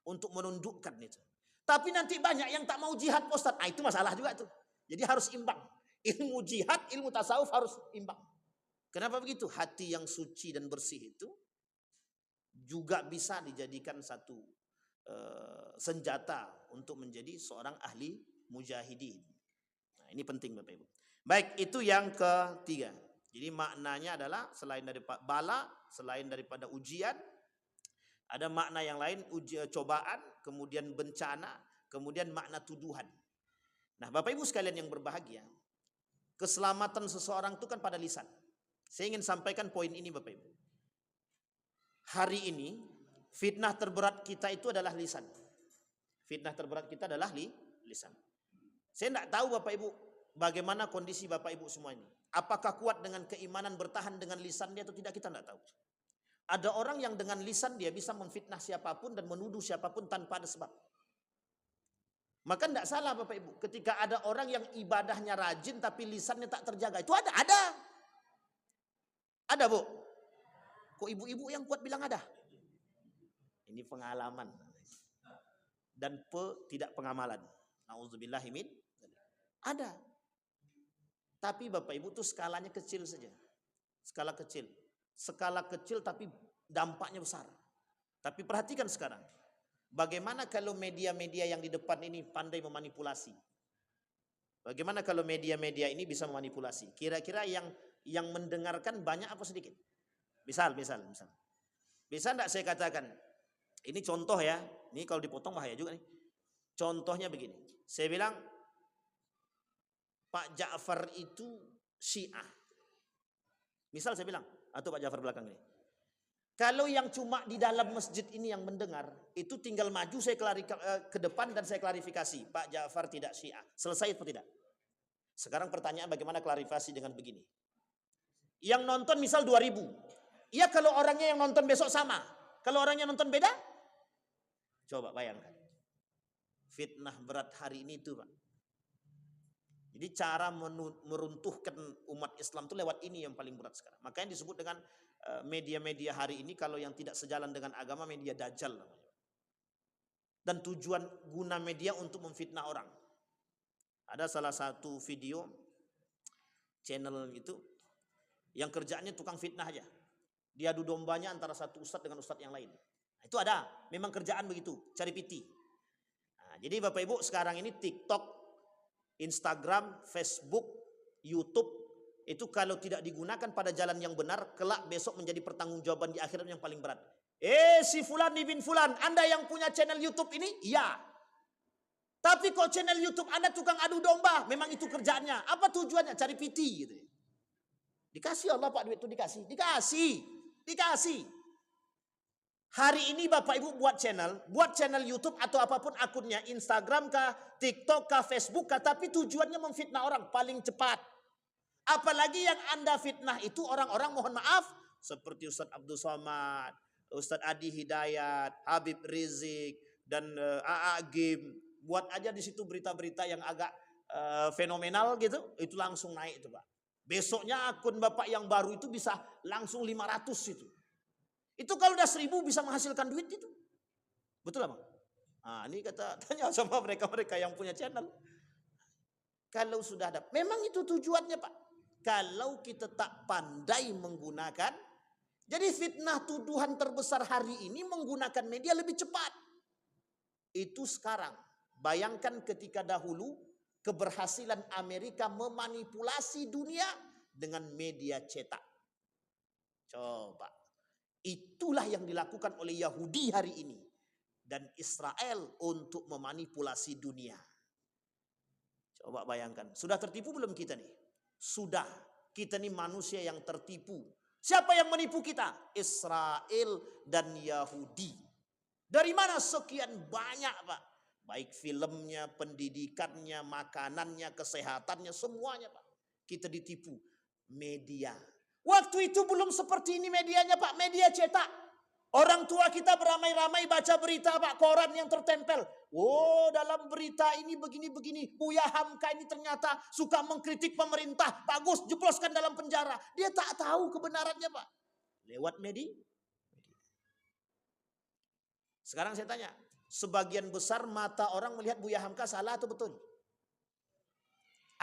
untuk menundukkan itu. Tapi nanti banyak yang tak mau jihad, Ustaz. Itu masalah juga tuh. Jadi harus imbang. Ilmu jihad, ilmu tasawuf harus imbang. Kenapa begitu? Hati yang suci dan bersih itu juga bisa dijadikan satu senjata untuk menjadi seorang ahli mujahidin. Nah, ini penting Bapak Ibu. Baik, itu yang ketiga. Jadi maknanya adalah selain daripada bala, selain daripada ujian, ada makna yang lain, cobaan, kemudian bencana, kemudian makna tuduhan. Nah, Bapak Ibu sekalian yang berbahagia, keselamatan seseorang itu kan pada lisan. Saya ingin sampaikan poin ini Bapak Ibu. Hari ini fitnah terberat kita itu adalah lisan. Fitnah terberat kita adalah lisan. Saya tidak tahu Bapak Ibu bagaimana kondisi Bapak Ibu semua ini. Apakah kuat dengan keimanan bertahan dengan lisan dia atau tidak, kita tidak tahu. Ada orang yang dengan lisan dia bisa memfitnah siapapun dan menuduh siapapun tanpa ada sebab. Maka tidak salah Bapak Ibu ketika ada orang yang ibadahnya rajin tapi lisannya tak terjaga. Itu ada. Ada Bu. Kok ibu-ibu yang kuat bilang ada? Ini pengalaman. Dan tidak pengamalan. Nauzubillahimin. Ada. Tapi Bapak Ibu itu skalanya kecil saja. Skala kecil. Skala kecil tapi dampaknya besar. Tapi perhatikan sekarang. Bagaimana kalau media-media yang di depan ini pandai memanipulasi? Bagaimana kalau media-media ini bisa memanipulasi? Kira-kira yang mendengarkan banyak apa sedikit? Misal. Bisa enggak saya katakan? Ini contoh ya. Ini kalau dipotong bahaya juga nih. Contohnya begini. Saya bilang Pak Ja'far itu Syiah. Misal saya bilang, atau Pak Ja'far belakang ini. Kalau yang cuma di dalam masjid ini yang mendengar, itu tinggal maju saya ke depan dan saya klarifikasi. Pak Ja'far tidak Syiah. Selesai atau tidak? Sekarang pertanyaan bagaimana klarifikasi dengan begini. Yang nonton misal 2000. Ya kalau orangnya yang nonton besok sama. Kalau orangnya nonton beda? Coba bayangkan. Fitnah berat hari ini itu Pak. Jadi cara meruntuhkan umat Islam itu lewat ini yang paling berat sekarang. Makanya disebut dengan media-media hari ini kalau yang tidak sejalan dengan agama media dajjal namanya. Dan tujuan guna media untuk memfitnah orang. Ada salah satu video channel itu yang kerjaannya tukang fitnah aja. Dia adu dombanya antara satu ustadz dengan ustadz yang lain. Nah, itu ada, memang kerjaan begitu, cari piti. Nah, jadi Bapak Ibu sekarang ini TikTok, Instagram, Facebook, YouTube itu kalau tidak digunakan pada jalan yang benar, kelak besok menjadi pertanggungjawaban di akhirat yang paling berat. Si Fulan bin Fulan, Anda yang punya channel YouTube ini? Iya. Tapi kok channel YouTube Anda tukang adu domba? Memang itu kerjaannya. Apa tujuannya? Cari PT gitu. Dikasih Allah Pak duit itu dikasih. Dikasih. Hari ini Bapak Ibu buat channel YouTube atau apapun akunnya, Instagram kah, TikTok kah, Facebook kah, tapi tujuannya memfitnah orang paling cepat. Apalagi yang Anda fitnah itu orang-orang mohon maaf seperti Ustadz Abdul Somad, Ustadz Adi Hidayat, Habib Rizik dan AA Gim. Buat aja di situ berita-berita yang agak fenomenal gitu, itu langsung naik itu Pak. Besoknya akun Bapak yang baru itu bisa langsung 500 itu. Itu kalau udah 1000 bisa menghasilkan duit itu. Betul Bang? Nah, ini tanya sama mereka yang punya channel. Kalau sudah ada, memang itu tujuannya Pak. Kalau kita tak pandai menggunakan, jadi fitnah tuduhan terbesar hari ini menggunakan media lebih cepat. Itu sekarang. Bayangkan ketika dahulu keberhasilan Amerika memanipulasi dunia dengan media cetak. Coba. Itulah yang dilakukan oleh Yahudi hari ini dan Israel untuk memanipulasi dunia. Coba bayangkan, sudah tertipu belum kita nih? Sudah. Kita nih manusia yang tertipu Siapa yang menipu kita? Israel dan Yahudi. Dari mana sekian banyak, Pak? Baik filmnya, pendidikannya, makanannya, kesehatannya, semuanya, Pak. Kita ditipu. Media. Waktu itu belum seperti ini medianya, Pak. Media cetak. Orang tua kita beramai-ramai baca berita, Pak, koran yang tertempel. Oh, dalam berita ini begini-begini. Buya Hamka ini ternyata suka mengkritik pemerintah. Bagus, jebloskan dalam penjara. Dia tak tahu kebenarannya, Pak. Lewat media. Sekarang saya tanya, sebagian besar mata orang melihat Buya Hamka salah atau betul?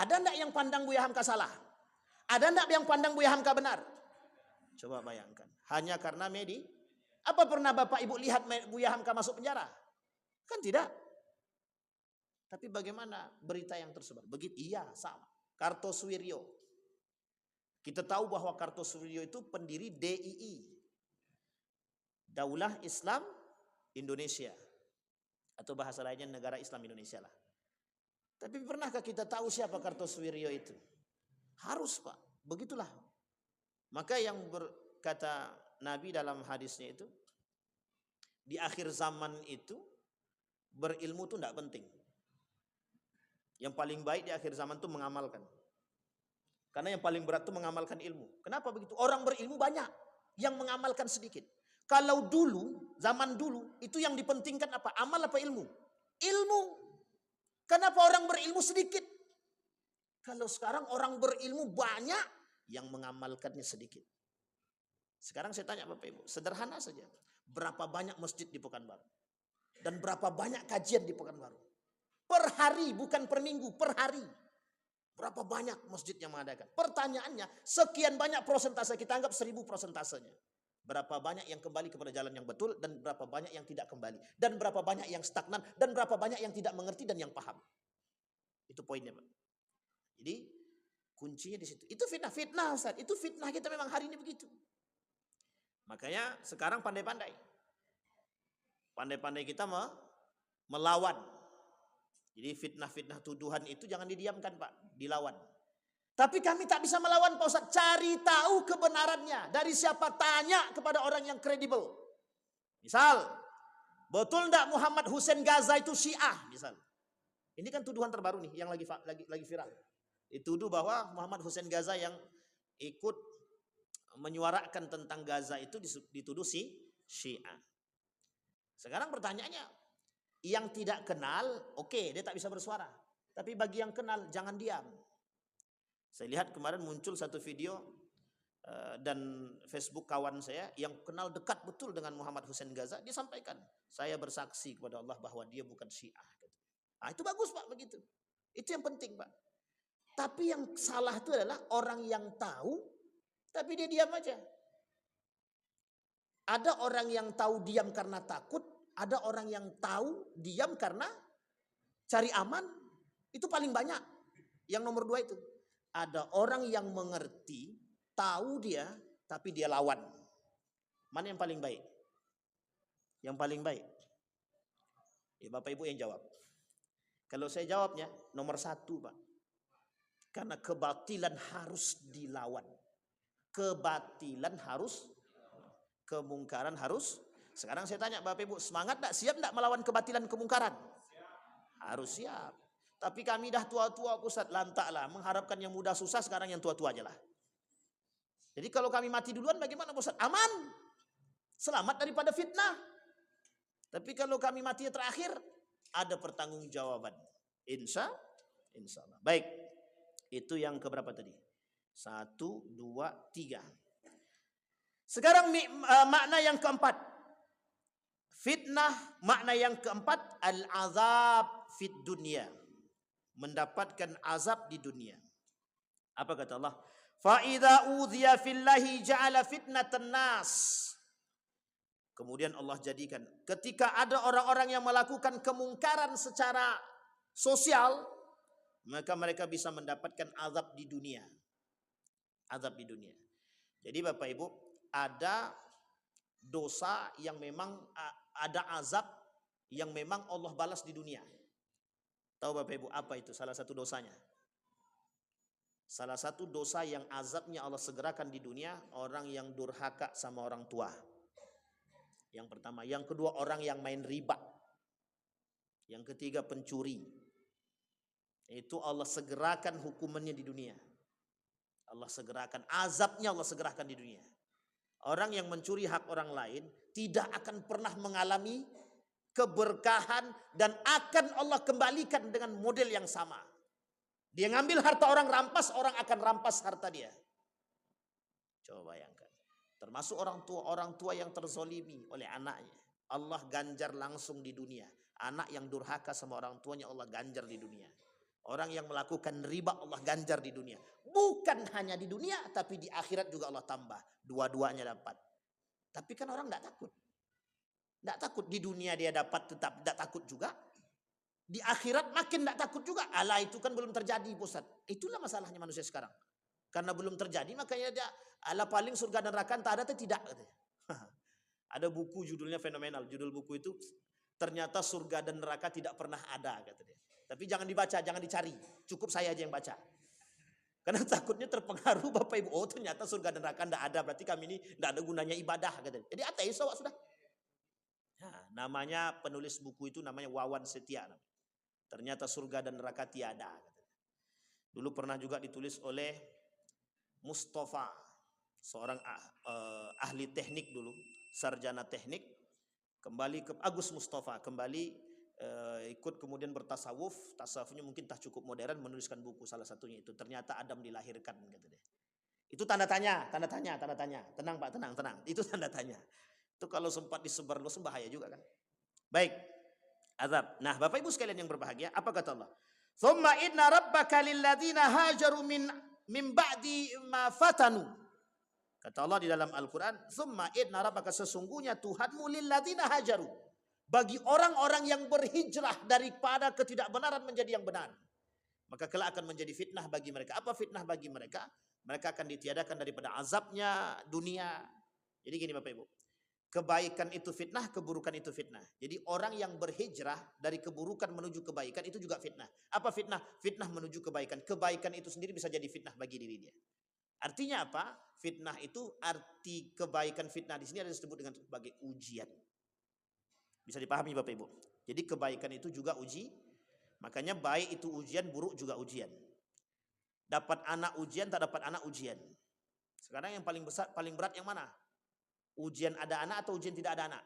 Ada enggak yang pandang Buya Hamka salah? Ada enggak yang pandang Buya Hamka benar? Coba bayangkan. Hanya karena media. Apa pernah Bapak Ibu lihat Buya Hamka masuk penjara? Kan tidak. Tapi bagaimana berita yang tersebar? Begitu, iya sama. Kartosuwiryo. Kita tahu bahwa Kartosuwiryo itu pendiri DII. Daulah Islam Indonesia. Atau bahasa lainnya Negara Islam Indonesia lah. Tapi pernahkah kita tahu siapa Kartosuwiryo itu? Harus, Pak. Begitulah. Maka yang berkata Nabi dalam hadisnya itu, di akhir zaman itu berilmu itu tidak penting. Yang paling baik di akhir zaman itu mengamalkan. Karena yang paling berat itu mengamalkan ilmu. Kenapa begitu? Orang berilmu banyak, yang mengamalkan sedikit. Kalau dulu, zaman dulu, itu yang dipentingkan apa? Amal apa ilmu? Ilmu. Kenapa orang berilmu sedikit? Kalau sekarang orang berilmu banyak, yang mengamalkannya sedikit. Sekarang saya tanya Bapak Ibu, sederhana saja. Berapa banyak masjid di Pekanbaru? Dan berapa banyak kajian di Pekanbaru? Per hari, bukan per minggu, per hari. Berapa banyak masjid yang mengadakan? Pertanyaannya, sekian banyak prosentase, kita anggap 1000 prosentasenya. Berapa banyak yang kembali kepada jalan yang betul, dan berapa banyak yang tidak kembali. Dan berapa banyak yang stagnan, dan berapa banyak yang tidak mengerti dan yang paham. Itu poinnya, Pak. Jadi, kuncinya di situ. Itu fitnah, Ustaz. Itu fitnah kita memang hari ini begitu. Makanya sekarang pandai-pandai. Pandai-pandai kita melawan. Jadi fitnah-fitnah tuduhan itu jangan didiamkan, Pak. Dilawan. Tapi kami tak bisa melawan, Pak Ustaz. Cari tahu kebenarannya. Dari siapa? Tanya kepada orang yang kredibel. Misal, betul enggak Muhammad Hussein Gaza itu Syiah? Misal. Ini kan tuduhan terbaru nih yang lagi viral. Dituduh bahwa Muhammad Hussein Gaza yang ikut menyuarakan tentang Gaza itu dituduh Syiah. Sekarang pertanyaannya, yang tidak kenal, oke, dia tak bisa bersuara. Tapi bagi yang kenal, jangan diam. Saya lihat kemarin muncul satu video dan Facebook kawan saya yang kenal dekat betul dengan Muhammad Hussein Gaza, dia sampaikan, saya bersaksi kepada Allah bahwa dia bukan Syiah. Nah, itu bagus, Pak, begitu. Itu yang penting, Pak. Tapi yang salah itu adalah orang yang tahu, tapi dia diam aja. Ada orang yang tahu diam karena takut, ada orang yang tahu diam karena cari aman. Itu paling banyak. Yang nomor 2 itu. Ada orang yang mengerti, tahu dia, tapi dia lawan. Mana yang paling baik? Yang paling baik? Ya Bapak Ibu yang jawab. Kalau saya jawabnya, nomor 1, Pak. Karena kebatilan harus dilawan. Kebatilan harus, kemungkaran harus. Sekarang saya tanya Bapak Ibu, semangat tak? Siap tak melawan kebatilan kemungkaran? Harus siap. Tapi kami dah tua-tua, Ustaz, lantaklah mengharapkan yang muda susah, sekarang yang tua-tua aja lah. Jadi kalau kami mati duluan bagaimana, Ustaz? Aman. Selamat daripada fitnah. Tapi kalau kami mati terakhir, ada pertanggungjawaban. Insya Allah. Baik. Itu yang keberapa tadi? 1, 2, 3. Sekarang makna yang keempat. Fitnah, makna yang keempat, al-azab fid dunia. Mendapatkan azab di dunia. Apa kata Allah? Fa idza udhiya fillahi ja'ala fitnatan nas. Kemudian Allah jadikan, ketika ada orang-orang yang melakukan kemungkaran secara sosial, maka mereka bisa mendapatkan azab di dunia. Azab di dunia. Jadi Bapak Ibu, ada dosa yang memang ada azab yang memang Allah balas di dunia. Tahu Bapak Ibu apa itu salah satu dosanya? Salah satu dosa yang azabnya Allah segerakan di dunia, orang yang durhaka sama orang tua. Yang pertama. Yang kedua, orang yang main riba. Yang ketiga, pencuri. Itu Allah segerakan hukumannya di dunia. Allah segerakan, azabnya Allah segerakan di dunia. Orang yang mencuri hak orang lain tidak akan pernah mengalami keberkahan dan akan Allah kembalikan dengan model yang sama. Dia ngambil harta orang orang akan rampas harta dia. Coba bayangkan. Termasuk orang tua yang terzolimi oleh anaknya. Allah ganjar langsung di dunia. Anak yang durhaka sama orang tuanya Allah ganjar di dunia. Orang yang melakukan riba Allah ganjar di dunia. Bukan hanya di dunia, tapi di akhirat juga Allah tambah. Dua-duanya dapat. Tapi kan orang tidak takut. Tidak takut. Di dunia dia dapat tetap tidak takut juga. Di akhirat makin tidak takut juga. Allah itu kan belum terjadi, Ustaz. Itulah masalahnya manusia sekarang. Karena belum terjadi makanya dia Allah paling surga dan neraka tak ada atau tidak. Ada buku judulnya fenomenal. Judul buku itu ternyata surga dan neraka tidak pernah ada, kata dia. Tapi jangan dibaca, jangan dicari. Cukup saya aja yang baca. Karena takutnya terpengaruh Bapak Ibu. Oh ternyata surga dan neraka tidak ada. Berarti kami ini tidak ada gunanya ibadah. Kata dia. Jadi ateis sudah. Nah, namanya penulis buku itu namanya Wawan Setia. Ternyata surga dan neraka tiada. Dulu pernah juga ditulis oleh Mustafa, seorang ahli teknik dulu, sarjana teknik. Kembali ke Agus Mustafa, kembali ikut kemudian bertasawuf. Tasawufnya mungkin tak cukup modern, menuliskan buku salah satunya itu. Ternyata Adam dilahirkan, kata dia. Itu tanda tanya. Tenang Pak, tenang. Itu tanda tanya. Itu kalau sempat disebar luas bahaya juga kan. Baik. Azab. Nah, Bapak Ibu sekalian yang berbahagia, apa kata Allah? Tsumma inna rabbaka lilladzina hajaru min ba'di ma fatanu. Kata Allah di dalam Al-Qur'an, tsumma inna rabbaka, sesungguhnya Tuhanmu lilladzina hajaru, bagi orang-orang yang berhijrah daripada ketidakbenaran menjadi yang benar. Maka kelak akan menjadi fitnah bagi mereka. Apa fitnah bagi mereka? Mereka akan ditiadakan daripada azabnya dunia. Jadi gini Bapak Ibu. Kebaikan itu fitnah, keburukan itu fitnah. Jadi orang yang berhijrah dari keburukan menuju kebaikan itu juga fitnah. Apa fitnah? Fitnah menuju kebaikan. Kebaikan itu sendiri bisa jadi fitnah bagi diri dia. Artinya apa? Fitnah itu, arti kebaikan fitnah di sini ada disebut dengan sebagai ujian. Bisa dipahami Bapak Ibu. Jadi kebaikan itu juga uji. Makanya baik itu ujian, buruk juga ujian. Dapat anak ujian, tak dapat anak ujian. Sekarang yang paling besar, paling berat yang mana? Ujian ada anak atau ujian tidak ada anak?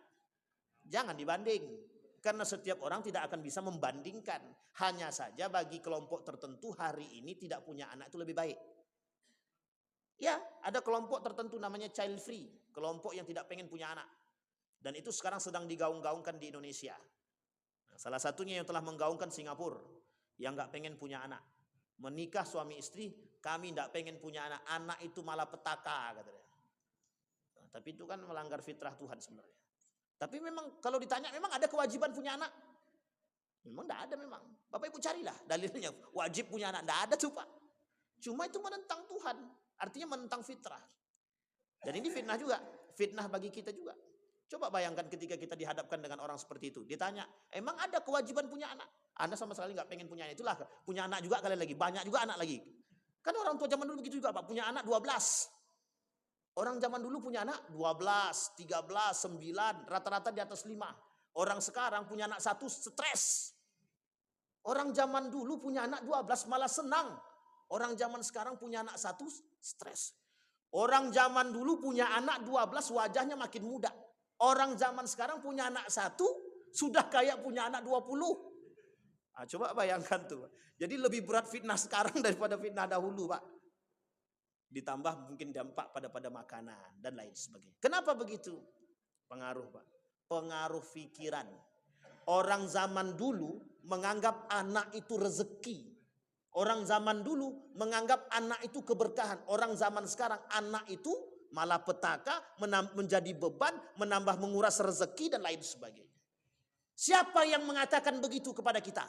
Jangan dibanding. Karena setiap orang tidak akan bisa membandingkan. Hanya saja bagi kelompok tertentu hari ini tidak punya anak itu lebih baik. Ya, ada kelompok tertentu namanya child free. Kelompok yang tidak pengen punya anak. Dan itu sekarang sedang digaung-gaungkan di Indonesia. Nah, salah satunya yang telah menggaungkan Singapura. Yang gak pengen punya anak. Menikah suami istri, kami gak pengen punya anak. Anak itu malah petaka, katanya. Tapi itu kan melanggar fitrah Tuhan sebenarnya. Tapi memang kalau ditanya memang ada kewajiban punya anak? Memang tidak ada memang. Bapak Ibu carilah dalilnya. Wajib punya anak. Tidak ada tuh Pak. Cuma itu menentang Tuhan. Artinya menentang fitrah. Dan ini fitnah juga. Fitnah bagi kita juga. Coba bayangkan ketika kita dihadapkan dengan orang seperti itu. Ditanya, emang ada kewajiban punya anak? Anda sama sekali nggak pengen punya anak. Itulah punya anak juga kalian lagi. Banyak juga anak lagi. Kan orang tua zaman dulu begitu juga Pak. Punya anak 12. Orang zaman dulu punya anak 12, 13, 9, rata-rata di atas 5. Orang sekarang punya anak 1 stres. Orang zaman dulu punya anak 12 malah senang. Orang zaman sekarang punya anak 1 stres. Orang zaman dulu punya anak 12 wajahnya makin muda. Orang zaman sekarang punya anak 1 sudah kayak punya anak 20. Nah, coba bayangkan tuh. Jadi lebih berat fitnah sekarang daripada fitnah dahulu Pak. Ditambah mungkin dampak pada makanan dan lain sebagainya. Kenapa begitu? Pengaruh Pak. Pengaruh pikiran. Orang zaman dulu menganggap anak itu rezeki. Orang zaman dulu menganggap anak itu keberkahan. Orang zaman sekarang anak itu malah petaka, menjadi beban, menambah menguras rezeki dan lain sebagainya. Siapa yang mengatakan begitu kepada kita?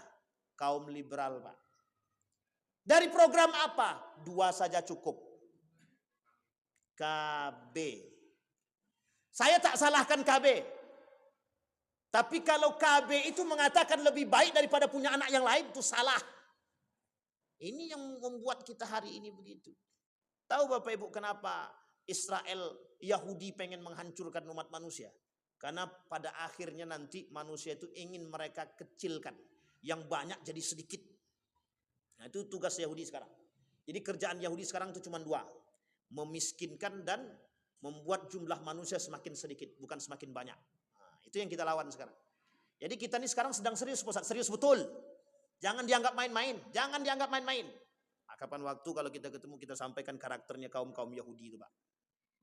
Kaum liberal Pak. Dari program apa? 2 saja cukup. KB. Saya tak salahkan KB. Tapi kalau KB itu mengatakan lebih baik daripada punya anak yang lain, itu salah. Ini yang membuat kita hari ini begitu. Tahu Bapak Ibu kenapa Israel, Yahudi pengen menghancurkan umat manusia? Karena pada akhirnya nanti manusia itu ingin mereka kecilkan. Yang banyak jadi sedikit. Nah, itu tugas Yahudi sekarang. Jadi kerjaan Yahudi sekarang itu cuma dua. Memiskinkan dan membuat jumlah manusia semakin sedikit, bukan semakin banyak. Nah, itu yang kita lawan sekarang. Jadi kita ini sekarang sedang serius, Ustaz. Serius betul. Jangan dianggap main-main. Jangan dianggap main-main. Nah, kapan waktu kalau kita ketemu kita sampaikan karakternya kaum-kaum Yahudi itu, Pak.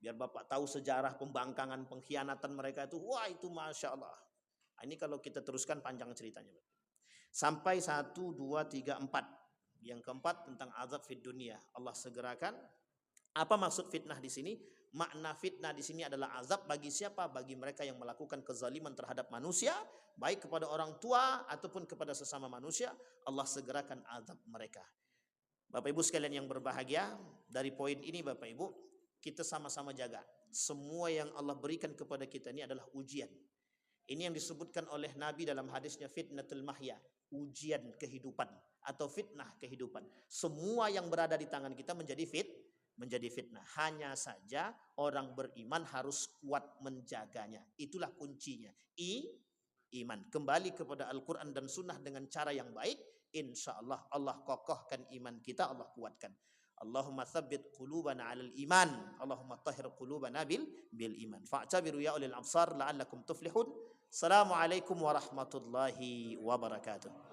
Biar Bapak tahu sejarah pembangkangan, pengkhianatan mereka itu. Wah, itu Masya Allah. Nah, ini kalau kita teruskan panjang ceritanya, Pak. Sampai 1, 2, 3, 4. Yang keempat tentang azab fid dunia. Allah segerakan. Apa maksud fitnah di sini? Makna fitnah di sini adalah azab bagi siapa? Bagi mereka yang melakukan kezaliman terhadap manusia, baik kepada orang tua ataupun kepada sesama manusia. Allah segerakan azab mereka. Bapak Ibu sekalian yang berbahagia, dari poin ini Bapak Ibu, kita sama-sama jaga. Semua yang Allah berikan kepada kita ini adalah ujian. Ini yang disebutkan oleh Nabi dalam hadisnya fitnatul mahya, ujian kehidupan atau fitnah kehidupan. Semua yang berada di tangan kita menjadi fitnah. Hanya saja orang beriman harus kuat menjaganya. Itulah kuncinya. Iman. Kembali kepada Al-Quran dan Sunnah dengan cara yang baik. Insya Allah Allah kokohkan iman kita, Allah kuatkan. Allahumma tsabbit qulubana 'alal iman. Allahumma tahhir qulubana bil iman. Fa'tabiru ya ulil absar la'allakum tuflihun. Assalamualaikum warahmatullahi wabarakatuh.